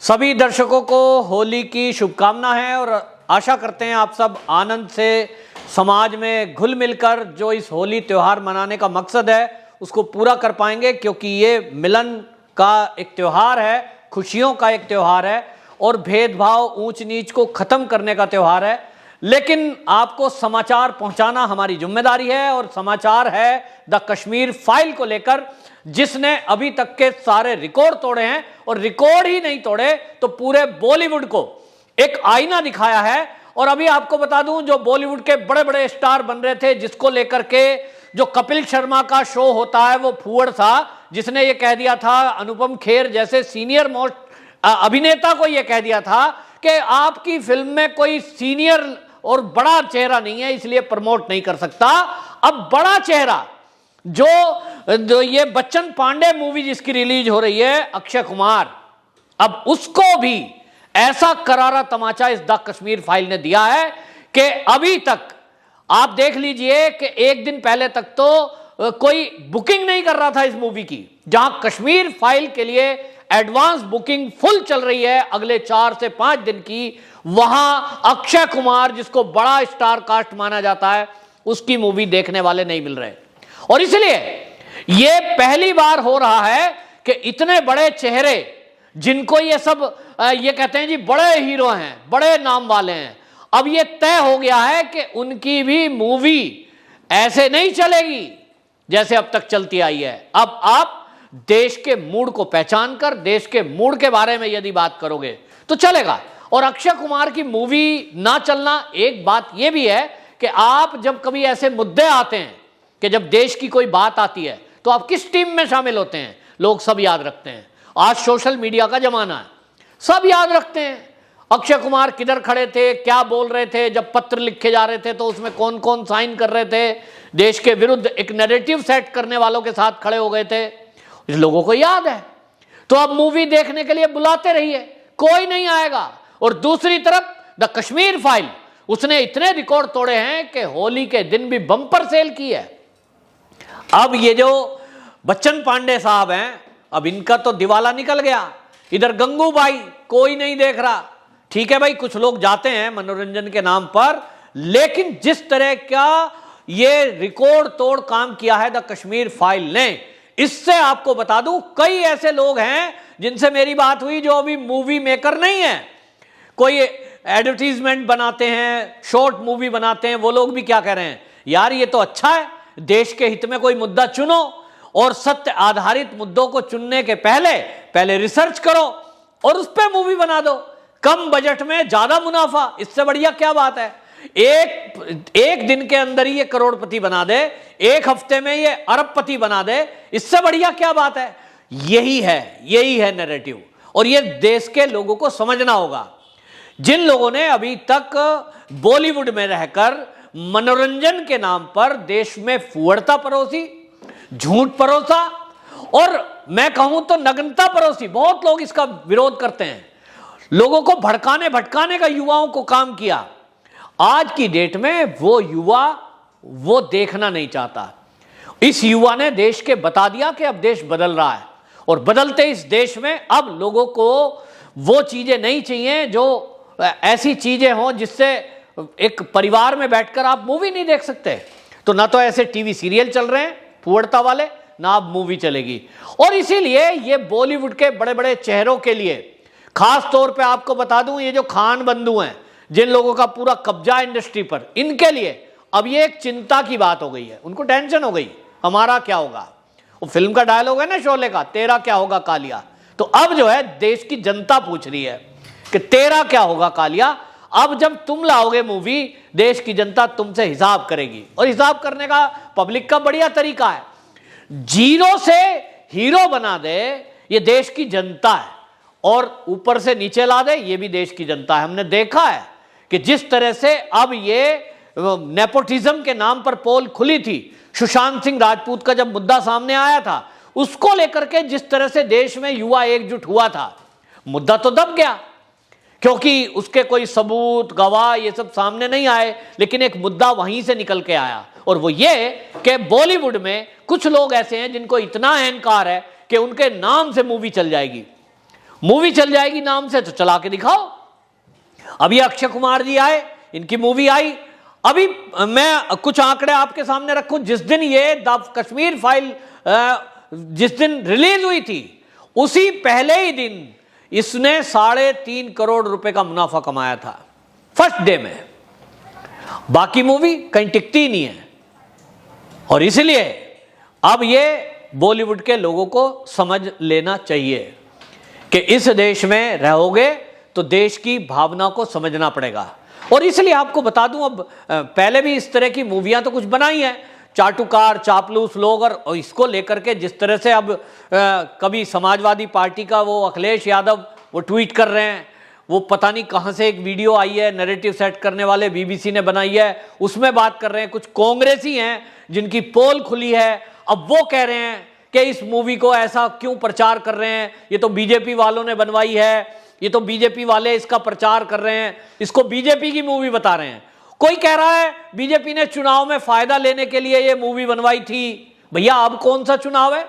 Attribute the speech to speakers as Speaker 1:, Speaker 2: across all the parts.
Speaker 1: सभी दर्शकों को होली की शुभकामना है और आशा करते हैं आप सब आनंद से समाज में घुल मिलकर जो इस होली त्यौहार मनाने का मकसद है उसको पूरा कर पाएंगे, क्योंकि ये मिलन का एक त्यौहार है, खुशियों का एक त्यौहार है और भेदभाव ऊंच नीच को ख़त्म करने का त्यौहार है। लेकिन आपको समाचार पहुंचाना हमारी जिम्मेदारी है और समाचार है द कश्मीर फाइल को लेकर, जिसने अभी तक के सारे रिकॉर्ड तोड़े हैं और रिकॉर्ड ही नहीं तोड़े तो पूरे बॉलीवुड को एक आईना दिखाया है। और अभी आपको बता दूं, जो बॉलीवुड के बड़े बड़े स्टार बन रहे थे, जिसको लेकर के जो कपिल शर्मा का शो होता है वो फूहड़ था, जिसने ये कह दिया था, अनुपम खेर जैसे सीनियर मोस्ट अभिनेता को ये कह दिया था कि आपकी फिल्म में कोई सीनियर और बड़ा चेहरा नहीं है इसलिए प्रमोट नहीं कर सकता। अब बड़ा चेहरा जो ये बच्चन पांडे मूवी जिसकी रिलीज हो रही है, अक्षय कुमार, अब उसको भी ऐसा करारा तमाचा इस द कश्मीर फाइल ने दिया है कि अभी तक आप देख लीजिए कि एक दिन पहले तक तो कोई बुकिंग नहीं कर रहा था इस मूवी की, जहां कश्मीर फाइल के लिए एडवांस बुकिंग फुल चल रही है अगले 4 से 5 दिन की, वहां अक्षय कुमार जिसको बड़ा स्टार कास्ट माना जाता है उसकी मूवी देखने वाले नहीं मिल रहे। और इसलिए यह पहली बार हो रहा है कि इतने बड़े चेहरे जिनको ये सब ये कहते हैं जी बड़े हीरो हैं, बड़े नाम वाले हैं, अब ये तय हो गया है कि उनकी भी मूवी ऐसे नहीं चलेगी जैसे अब तक चलती आई है। अब आप देश के मूड को पहचान कर देश के मूड के बारे में यदि बात करोगे तो चलेगा। और अक्षय कुमार की मूवी ना चलना, एक बात यह भी है कि आप जब कभी ऐसे मुद्दे आते हैं कि जब देश की कोई बात आती है तो आप किस टीम में शामिल होते हैं, लोग सब याद रखते हैं। आज सोशल मीडिया का जमाना है, सब याद रखते हैं अक्षय कुमार किधर खड़े थे, क्या बोल रहे थे, जब पत्र लिखे जा रहे थे तो उसमें कौन कौन साइन कर रहे थे, देश के विरुद्ध एक नैरेटिव सेट करने वालों के साथ खड़े हो गए थे, इस लोगों को याद है। तो अब मूवी देखने के लिए बुलाते रहिए, कोई नहीं आएगा। और दूसरी तरफ द कश्मीर फाइल, उसने इतने रिकॉर्ड तोड़े हैं कि होली के दिन भी बम्पर सेल की है। अब ये जो बच्चन पांडे साहब हैं, अब इनका तो दिवाला निकल गया, इधर गंगूबाई कोई नहीं देख रहा। ठीक है भाई, कुछ लोग जाते हैं मनोरंजन के नाम पर, लेकिन जिस तरह का ये रिकॉर्ड तोड़ काम किया है द कश्मीर फाइल ने, इससे आपको बता दूं कई ऐसे लोग हैं जिनसे मेरी बात हुई जो अभी मूवी मेकर नहीं है, कोई एडवर्टीजमेंट बनाते हैं, शॉर्ट मूवी बनाते हैं, वो लोग भी क्या कह रहे हैं, यार ये तो अच्छा है, देश के हित में कोई मुद्दा चुनो और सत्य आधारित मुद्दों को चुनने के पहले रिसर्च करो और उस पर मूवी बना दो। कम बजट में ज्यादा मुनाफा, इससे बढ़िया क्या बात है। एक दिन के अंदर ही ये करोड़पति बना दे, एक हफ्ते में ये अरबपति बना दे, इससे बढ़िया क्या बात है। यही है नैरेटिव, और ये देश के लोगों को समझना होगा। जिन लोगों ने अभी तक बॉलीवुड में रहकर मनोरंजन के नाम पर देश में फूहड़ता परोसी, झूठ परोसा और मैं कहूं तो नग्नता परोसी, बहुत लोग इसका विरोध करते हैं, लोगों को भड़काने भटकाने का युवाओं को काम किया, आज की डेट में वो युवा वो देखना नहीं चाहता। इस युवा ने देश के बता दिया कि अब देश बदल रहा है, और बदलते इस देश में अब लोगों को वो चीजें नहीं चाहिए जो ऐसी चीजें हों जिससे एक परिवार में बैठकर आप मूवी नहीं देख सकते। तो ना तो ऐसे टीवी सीरियल चल रहे हैं फूहड़ता वाले, ना अब मूवी चलेगी। और इसीलिए ये बॉलीवुड के बड़े बड़े चेहरों के लिए, खास तौर पे आपको बता दूं, ये जो खान बंधु हैं, जिन लोगों का पूरा कब्जा इंडस्ट्री पर, इनके लिए अब ये एक चिंता की बात हो गई है। उनको टेंशन हो गई, हमारा क्या होगा। वो फिल्म का डायलॉग है ना शोले का, तेरा क्या होगा कालिया। तो अब जो है देश की जनता पूछ रही है कि तेरा क्या होगा कालिया। अब जब तुम लाओगे मूवी, देश की जनता तुमसे हिसाब करेगी, और हिसाब करने का पब्लिक का बढ़िया तरीका है, जीरो से हीरो बना दे, ये देश की जनता है, और ऊपर से नीचे ला दे, ये भी देश की जनता है। हमने देखा है कि जिस तरह से अब ये नेपोटिज्म के नाम पर पोल खुली थी, सुशांत सिंह राजपूत का जब मुद्दा सामने आया था, उसको लेकर के जिस तरह से देश में युवा एकजुट हुआ था, मुद्दा तो दब गया क्योंकि उसके कोई सबूत गवाह ये सब सामने नहीं आए, लेकिन एक मुद्दा वहीं से निकल के आया, और वो ये कि बॉलीवुड में कुछ लोग ऐसे हैं जिनको इतना अहंकार है कि उनके नाम से मूवी चल जाएगी। मूवी चल जाएगी नाम से तो चला के दिखाओ। अभी अक्षय कुमार जी आए, इनकी मूवी आई। अभी मैं कुछ आंकड़े आपके सामने रखूं, जिस दिन ये द कश्मीर फाइल जिस दिन रिलीज हुई थी, उसी पहले ही दिन इसने 3.5 करोड़ रुपए का मुनाफा कमाया था फर्स्ट डे में। बाकी मूवी कहीं टिकती नहीं है। और इसलिए अब ये बॉलीवुड के लोगों को समझ लेना चाहिए कि इस देश में रहोगे तो देश की भावना को समझना पड़ेगा। और इसलिए आपको बता दूं, अब पहले भी इस तरह की मूवियां तो कुछ बनाई हैं, चाटुकार, चापलूस लोग, और इसको लेकर के जिस तरह से अब कभी समाजवादी पार्टी का वो अखिलेश यादव वो ट्वीट कर रहे हैं, वो पता नहीं कहां से एक वीडियो आई है, नैरेटिव सेट करने वाले बीबीसी ने बनाई है, उसमें बात कर रहे हैं। कुछ कांग्रेसी हैं जिनकी पोल खुली है, अब वो कह रहे हैं कि इस मूवी को ऐसा क्यों प्रचार कर रहे हैं, ये तो बीजेपी वालों ने बनवाई है, ये तो बीजेपी वाले इसका प्रचार कर रहे हैं, इसको बीजेपी की मूवी बता रहे हैं। कोई कह रहा है बीजेपी ने चुनाव में फायदा लेने के लिए ये मूवी बनवाई थी। भैया अब कौन सा चुनाव है?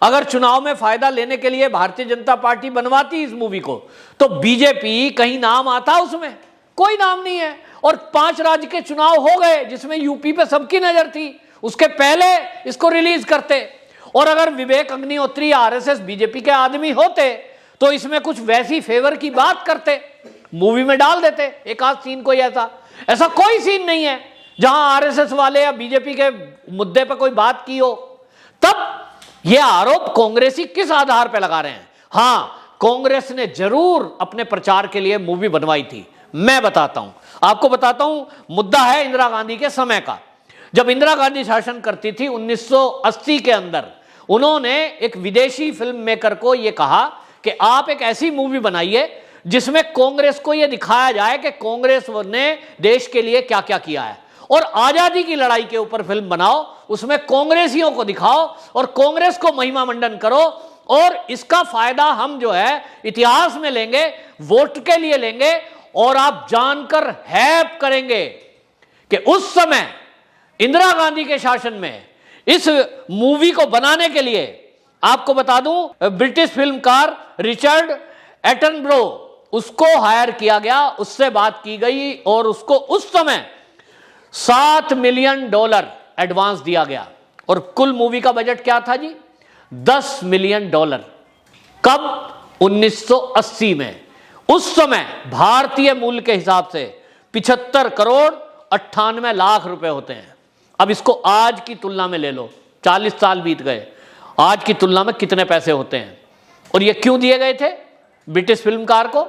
Speaker 1: अगर चुनाव में फायदा लेने के लिए भारतीय जनता पार्टी बनवाती इस मूवी को तो बीजेपी कहीं नाम आता उसमें? कोई नाम नहीं है। और 5 राज्य के चुनाव हो गए जिसमें यूपी पे सबकी नजर थी, उसके पहले इसको रिलीज करते। और अगर विवेक अग्निहोत्री आरएसएस बीजेपी के आदमी होते तो इसमें कुछ वैसी फेवर की बात करते, मूवी में डाल देते एक आध सीन। कोई ऐसा कोई सीन नहीं है जहां आरएसएस वाले या बीजेपी के मुद्दे पर कोई बात की हो। तब यह आरोप कांग्रेसी किस आधार पर लगा रहे हैं? हां, कांग्रेस ने जरूर अपने प्रचार के लिए मूवी बनवाई थी। मैं बताता हूं, आपको बताता हूं। मुद्दा है इंदिरा गांधी के समय का। जब इंदिरा गांधी शासन करती थी 1980 के अंदर, उन्होंने एक विदेशी फिल्म मेकर को यह कहा कि आप एक ऐसी मूवी बनाइए जिसमें कांग्रेस को यह दिखाया जाए कि कांग्रेस ने देश के लिए क्या क्या किया है, और आजादी की लड़ाई के ऊपर फिल्म बनाओ, उसमें कांग्रेसियों को दिखाओ और कांग्रेस को महिमा मंडन करो, और इसका फायदा हम जो है इतिहास में लेंगे, वोट के लिए लेंगे। और आप जानकर हैप करेंगे कि उस समय इंदिरा गांधी के शासन में इस मूवी को बनाने के लिए, आपको बता दूं, ब्रिटिश फिल्मकार रिचर्ड एटनब्रो उसको हायर किया गया, उससे बात की गई और उसको उस समय $7 मिलियन एडवांस दिया गया। और कुल मूवी का बजट क्या था जी? $10 मिलियन। कब? 1980 में। उस समय भारतीय मूल्य के हिसाब से 75 करोड़ 98 लाख रुपए होते हैं। अब इसको आज की तुलना में ले लो, 40 साल बीत गए, आज की तुलना में कितने पैसे होते हैं? और ये क्यों दिए गए थे ब्रिटिश फिल्मकार को?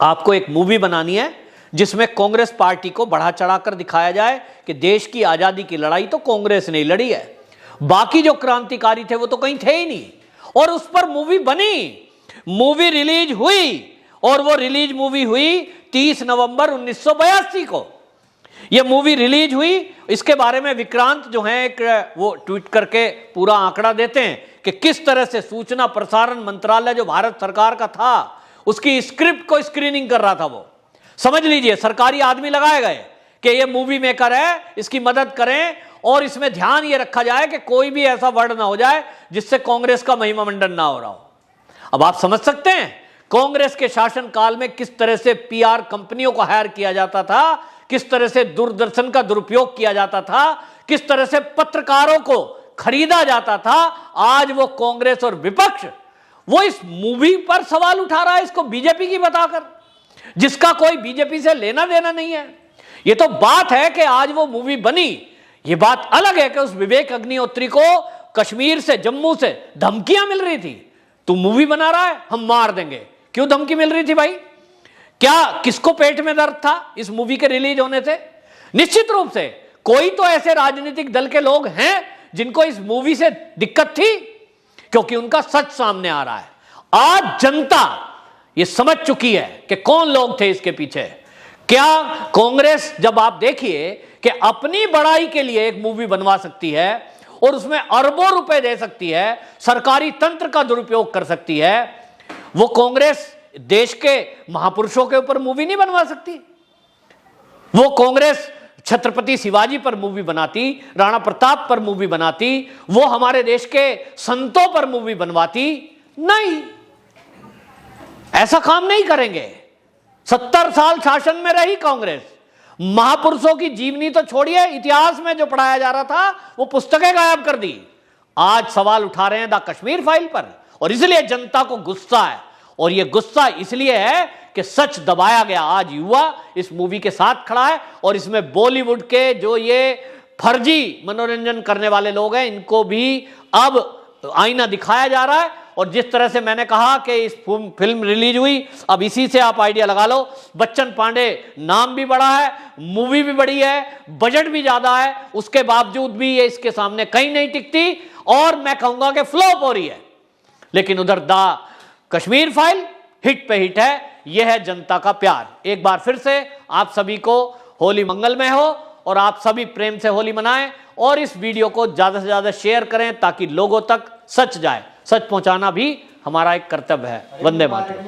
Speaker 1: आपको एक मूवी बनानी है जिसमें कांग्रेस पार्टी को बढ़ा चढ़ाकर दिखाया जाए कि देश की आजादी की लड़ाई तो कांग्रेस ने लड़ी है, बाकी जो क्रांतिकारी थे वो तो कहीं थे ही नहीं। और उस पर मूवी बनी, मूवी रिलीज हुई, और वो रिलीज मूवी हुई 30 नवंबर 1982 को ये मूवी रिलीज हुई। इसके बारे में विक्रांत जो है एक वो ट्वीट करके पूरा आंकड़ा देते हैं कि किस तरह से सूचना प्रसारण मंत्रालय जो भारत सरकार का था उसकी स्क्रिप्ट को स्क्रीनिंग कर रहा था। वो समझ लीजिए सरकारी आदमी लगाए गए कि ये मूवी मेकर है, इसकी मदद करें और इसमें ध्यान ये रखा जाए कि कोई भी ऐसा वर्ड ना हो जाए जिससे कांग्रेस का महिमा मंडन ना हो रहा हो। अब आप समझ सकते हैं कांग्रेस के शासन काल में किस तरह से पीआर कंपनियों को हायर किया जाता था, किस तरह से दूरदर्शन का दुरुपयोग किया जाता था, किस तरह से पत्रकारों को खरीदा जाता था। आज वो कांग्रेस और विपक्ष वो इस मूवी पर सवाल उठा रहा है, इसको बीजेपी की बताकर, जिसका कोई बीजेपी से लेना देना नहीं है। ये तो बात है कि आज वो मूवी बनी, ये बात अलग है कि उस विवेक अग्निहोत्री को कश्मीर से, जम्मू से धमकियां मिल रही थी, तू मूवी बना रहा है हम मार देंगे। क्यों धमकी मिल रही थी भाई? क्या किसको पेट में दर्द था इस मूवी के रिलीज होने से? निश्चित रूप से कोई तो ऐसे राजनीतिक दल के लोग हैं जिनको इस मूवी से दिक्कत थी, क्योंकि उनका सच सामने आ रहा है। आज जनता ये समझ चुकी है कि कौन लोग थे इसके पीछे। क्या कांग्रेस, जब आप देखिए कि अपनी बड़ाई के लिए एक मूवी बनवा सकती है और उसमें अरबों रुपए दे सकती है, सरकारी तंत्र का दुरुपयोग कर सकती है, वो कांग्रेस देश के महापुरुषों के ऊपर मूवी नहीं बनवा सकती? वो कांग्रेस छत्रपति शिवाजी पर मूवी बनाती, राणा प्रताप पर मूवी बनाती, वो हमारे देश के संतों पर मूवी बनवाती? नहीं। ऐसा काम नहीं करेंगे। 70 साल शासन में रही कांग्रेस, महापुरुषों की जीवनी तो छोड़िए, इतिहास में जो पढ़ाया जा रहा था वो पुस्तकें गायब कर दी। आज सवाल उठा रहे हैं द कश्मीर फाइल पर, और इसलिए जनता को गुस्सा है। और ये गुस्सा इसलिए है कि सच दबाया गया। आज युवा इस मूवी के साथ खड़ा है, और इसमें बॉलीवुड के जो ये फर्जी मनोरंजन करने वाले लोग हैं, इनको भी अब आईना दिखाया जा रहा है। और जिस तरह से मैंने कहा कि इस फिल्म रिलीज हुई, अब इसी से आप आइडिया लगा लो, बच्चन पांडे नाम भी बड़ा है, मूवी भी बड़ी है, बजट भी ज्यादा है, उसके बावजूद भी ये इसके सामने कहीं नहीं टिकती, और मैं कहूंगा कि फ्लॉप हो रही है। लेकिन उधर द कश्मीर फाइल हिट पे हिट है। यह है जनता का प्यार। एक बार फिर से आप सभी को होली मंगलमय हो, और आप सभी प्रेम से होली मनाएं, और इस वीडियो को ज्यादा से ज्यादा शेयर करें ताकि लोगों तक सच जाए। सच पहुंचाना भी हमारा एक कर्तव्य है। वंदे मातरम।